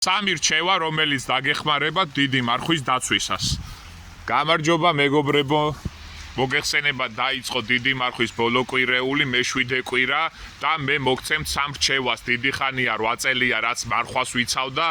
სამი რჩევა, რომელიც დაგეხმარებათ დიდი მარხვის დაცვისას. გამარჯობა მეგობრებო, მოგეხსენებათ დაიწყო დიდი მარხვის ბოლო კვირეული, მე-7 კვირა და მე მოგცემთ სამ რჩევას. დიდი ხანია 8 წელია რაც მარხვას ვიცავდა,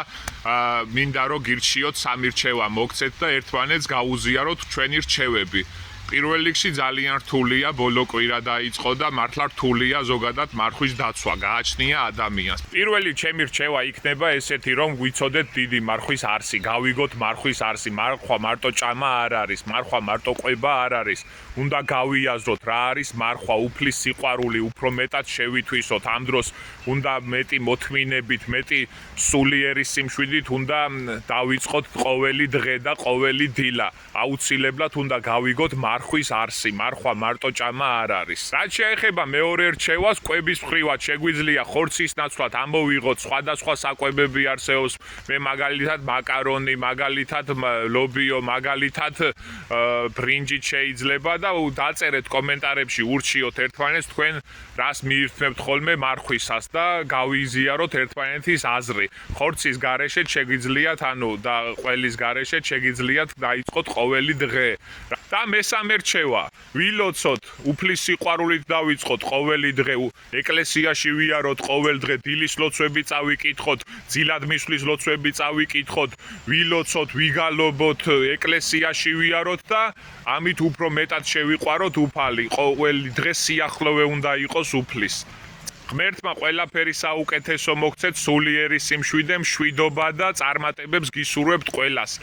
მინდა რომ გირჩიოთ სამი რჩევა მოგცეთ და ერთმანეთს გაუზიაროთ ჩვენი რჩევები. პირველ რიგში ძალიან რთულია ბოლო კვირა დაიწყო და მართლა რთულია ზოგადად მარხვის დაცვა, გააჩნია ადამიანს. პირველი ჩემი რჩევა იქნება ესეთი, რომ ვიცოდეთ დიდი მარხვის არსი, გავიგოთ მარხვის არსი. მარხვა მარტო ჭამა არ არის, მარხვა მარტო ყვება არ არის. უნდა გავიაზროთ რა არის მარხვა, უფლის სიყვარული, უფრო მეტად შევითვისოთ. ამ დროს უნდა მეტი მოთმინებით, მეტი სულიერი სიმშვიდით უნდა დავიწყოთ ყოველი დღე და ყოველი დილა. აუცილებლად უნდა გავიგოთ მარხვის არსი, მარხვა მარტო ჭამა არ არის. რაც შეეხება მეორე რჩევას, კვების მხრივად შეგვიძლია ხორცის ნაცვლად ამოვიღოთ სხვადასხვა საკვებები არსებობს. მე მაგალითად მაკარონი, მაგალითად ლობიო, მაგალითად ბრინჯით შეიძლება და დაწერეთ კომენტარებში, ურჩიოთ ერთმანეთს თქვენ რას მიირთმევთ ხოლმე მარხვისას და გავიზიაროთ ერთმანეთის აზრი. ხორცის გარეშე შეგიძლიათ, და ყველის გარეშე შეგიძლიათ დაიწყოთ ყოველი დღე. და მესამე რჩევა, ვილოცოთ, უფლის სიყვარულით დავიწყოთ ყოველი დღე, ეკლესიაში ვიაროთ ყოველ დღე, დილის ლოცვები წავიკითხოთ, ძილად მისვლის ლოცვები წავიკითხოთ, ვილოცოთ, ვიგალობოთ, ეკლესიაში ვიაროთ და ამით უფრო მეტად შევიყვაროთ უფალი. ყოველი დღე სიახლოვე უნდა იყოს უფლის. ღმერთმა ყველაფერი საუკეთესო მოგცეთ, სულიერი სიმშვიდე, მშვიდობა და წარმატებებს გისურვებთ ყველას.